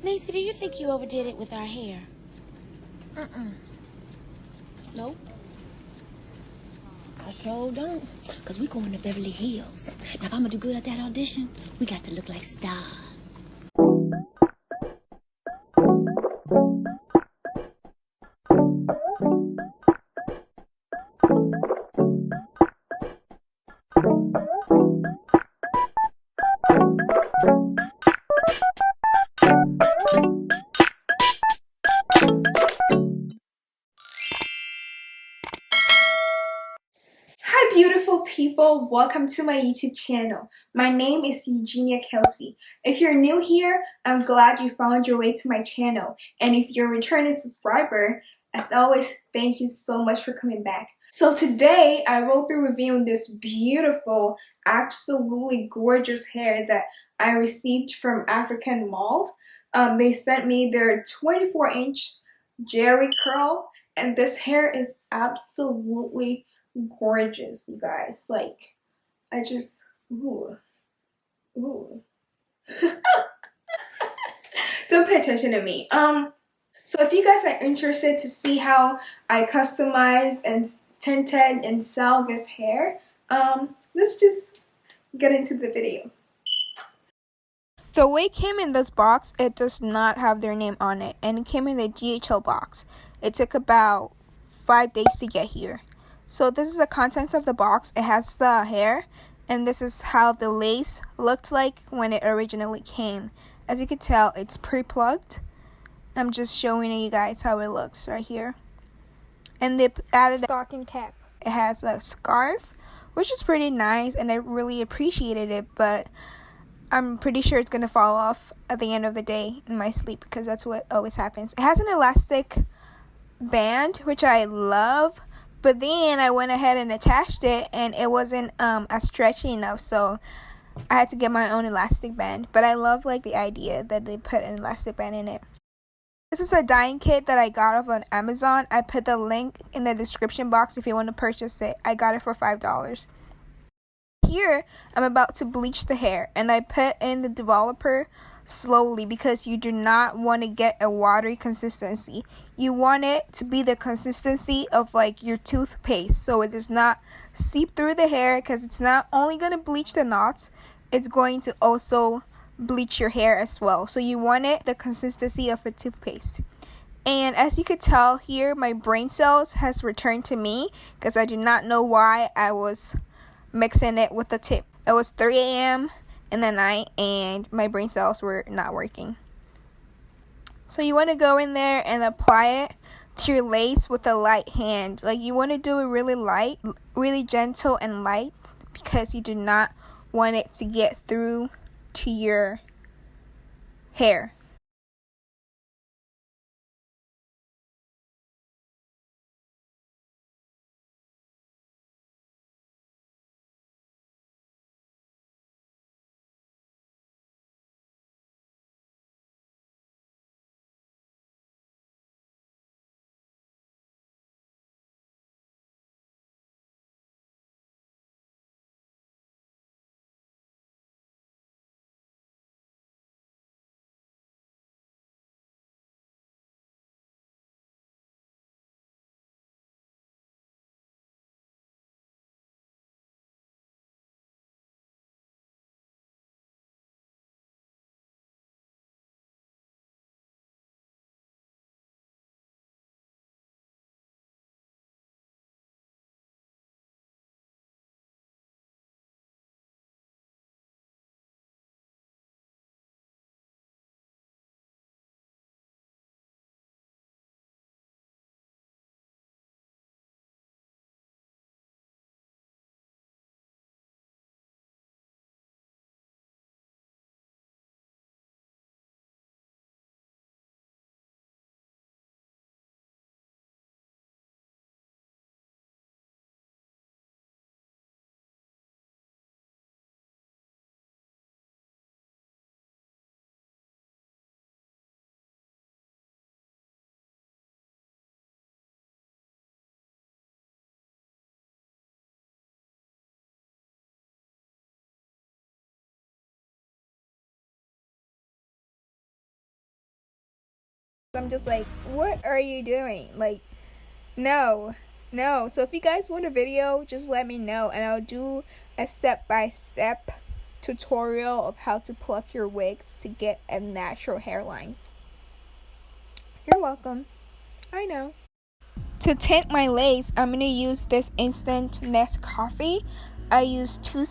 Lisa, do you think you overdid it with our hair? Nope. I sure don't. Because we going to Beverly Hills. Now, if I'm going to do good at that audition, we got to look like stars. Hi beautiful people, welcome to my YouTube channel. My name is Eugenia Kelsey. If you're new here, I'm glad you found your way to my channel. And if you're a returning subscriber, as always, thank you so much for coming back. So today, I will be reviewing this beautiful, absolutely gorgeous hair that I received from AFRICANMALL. They sent me their 24-inch Jerry curl, and this hair is absolutely gorgeous, you guys. Like, I just ooh. Don't pay attention to me. So if you guys are interested to see how I customized and tinted and sell this hair, let's just get into the video. The wig came in this box. It does not have their name on it, and it came in the DHL box. It took about 5 days to get here. So this is the contents of the box. It has the hair, and this is how the lace looked like when it originally came. As you can tell, it's pre-plugged. I'm just showing you guys how it looks right here. And they added a stocking cap. It has a scarf, which is pretty nice, and I really appreciated it, but I'm pretty sure it's gonna fall off at the end of the day in my sleep, because that's what always happens. It has an elastic band, which I love, but then I went ahead and attached it, and it wasn't as stretchy enough, so I had to get my own elastic band. But I love like the idea that they put an elastic band in it. This is a dyeing kit that I got off on Amazon. I put the link in the description box if you want to purchase it. I got it for $5. Here, I'm about to bleach the hair, and I put in the developer slowly because you do not want to get a watery consistency. You want it to be the consistency of like your toothpaste, so it does not seep through the hair, because it's not only going to bleach the knots, it's going to also bleach your hair as well. So you want it the consistency of a toothpaste. And as you could tell here, my brain cells has returned to me because I do not know why I was mixing it with the tip. It was 3 a.m. in the night and my brain cells were not working. So you want to go in there and apply it to your lace with a light hand. Like, you want to do it really light, really gentle and light, because you do not want it to get through to your hair. I'm just like, what are you doing? Like, no. So if you guys want a video, just let me know and I'll do a step-by-step tutorial of how to pluck your wigs to get a natural hairline. You're welcome. I know. To tint my lace, I'm going to use this instant Nescafe. I use 2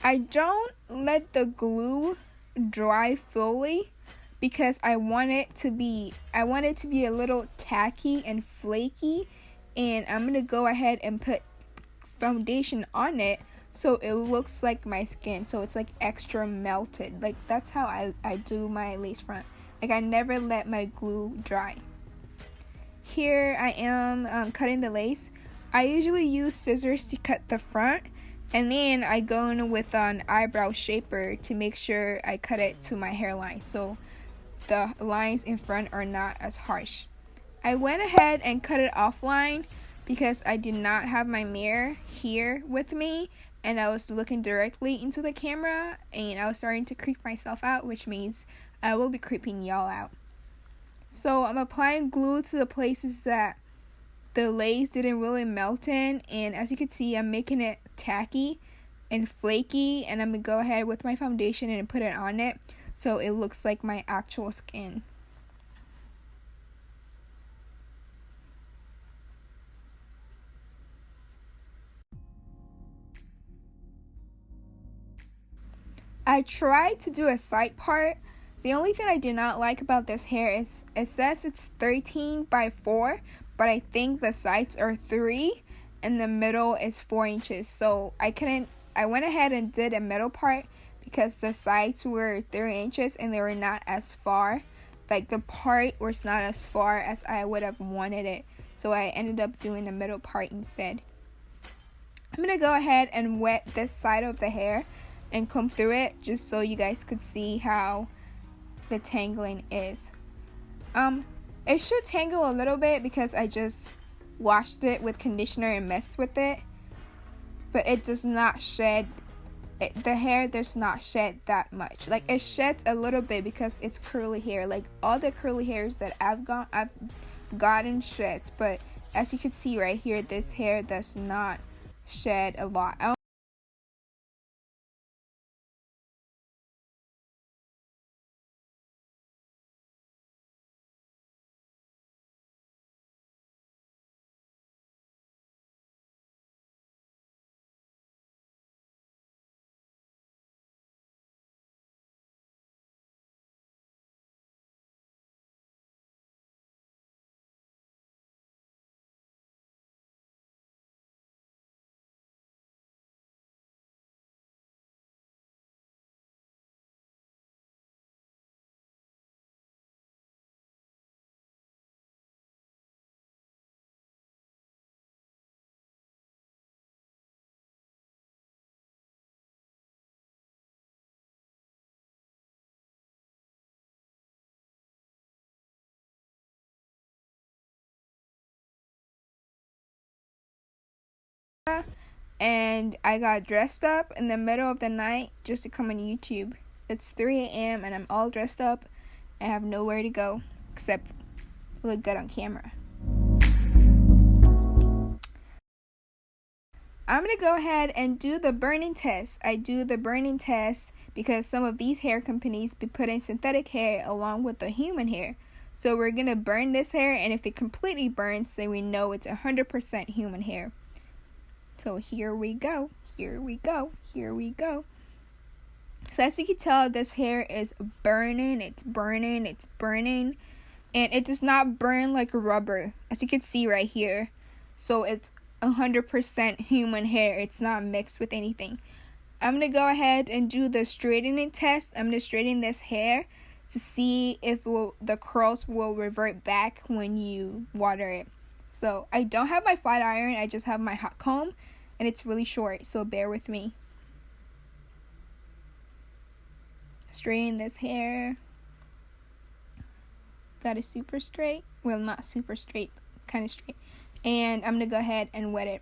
I don't let the glue dry fully because I want it to be a little tacky and flaky, and I'm going to go ahead and put foundation on it so it looks like my skin, so it's like extra melted. Like that's how I do my lace front. Like I never let my glue dry. Here I am cutting the lace. I usually use scissors to cut the front, and then I go in with an eyebrow shaper to make sure I cut it to my hairline so the lines in front are not as harsh. I went ahead and cut it offline because I did not have my mirror here with me and I was looking directly into the camera and I was starting to creep myself out, which means I will be creeping y'all out. So I'm applying glue to the places that the lace didn't really melt in, and as you can see, I'm making it tacky and flaky, and I'm gonna go ahead with my foundation and put it on it so it looks like my actual skin. I tried to do a side part The only thing I do not like about this hair is it says it's 13 by 4, but I think the sides are 3 and the middle is 4 inches. So I went ahead and did a middle part because the sides were 3 inches and they were not as far. Like the part was not as far as I would have wanted it. So I ended up doing the middle part instead. I'm going to go ahead and wet this side of the hair and comb through it just so you guys could see how the tangling is. It should tangle a little bit because I just washed it with conditioner and messed with it, but it does not shed. The hair does not shed that much. Like it sheds a little bit because it's curly hair. Like all the curly hairs that I've gotten sheds, but as you can see right here, this hair does not shed a lot. And I got dressed up in the middle of the night just to come on YouTube. It's 3 a.m. and I'm all dressed up and have nowhere to go except look good on camera. I'm going to go ahead and do the burning test. I do the burning test because some of these hair companies be putting synthetic hair along with the human hair. So we're going to burn this hair, and if it completely burns, then we know it's 100% human hair. So here we go. Here we go. Here we go. So as you can tell, this hair is burning. It's burning. It's burning. And it does not burn like rubber, as you can see right here. So it's 100% human hair. It's not mixed with anything. I'm going to go ahead and do the straightening test. I'm going to straighten this hair to see if the curls will revert back when you water it. So I don't have my flat iron. I just have my hot comb, and it's really short, so bear with me. Straighten this hair. That is super straight. Well, not super straight, kind of straight. And I'm going to go ahead and wet it.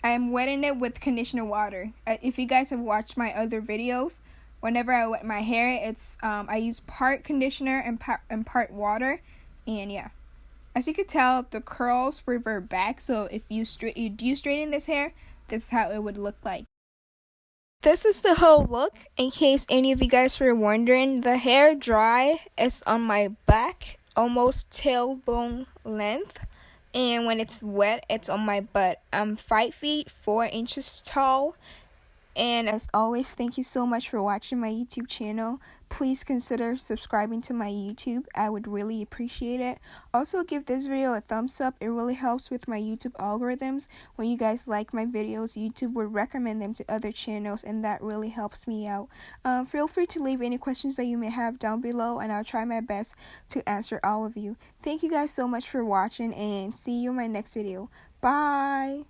I am wetting it with conditioner water. If you guys have watched my other videos, whenever I wet my hair, it's I use part conditioner and part water. And yeah, as you can tell, the curls revert back. So if you do straighten this hair, this is how it would look like. This is the whole look. In case any of you guys were wondering, the hair dry is on my back, almost tailbone length, and when it's wet, it's on my butt. I'm 5 feet 4 inches tall, and as always, thank you so much for watching my YouTube channel. Please consider subscribing to my YouTube. I would really appreciate it. Also, give this video a thumbs up. It really helps with my YouTube algorithms. When you guys like my videos, YouTube would recommend them to other channels, and that really helps me out. Feel free to leave any questions that you may have down below, and I'll try my best to answer all of you. Thank you guys so much for watching, and see you in my next video. Bye!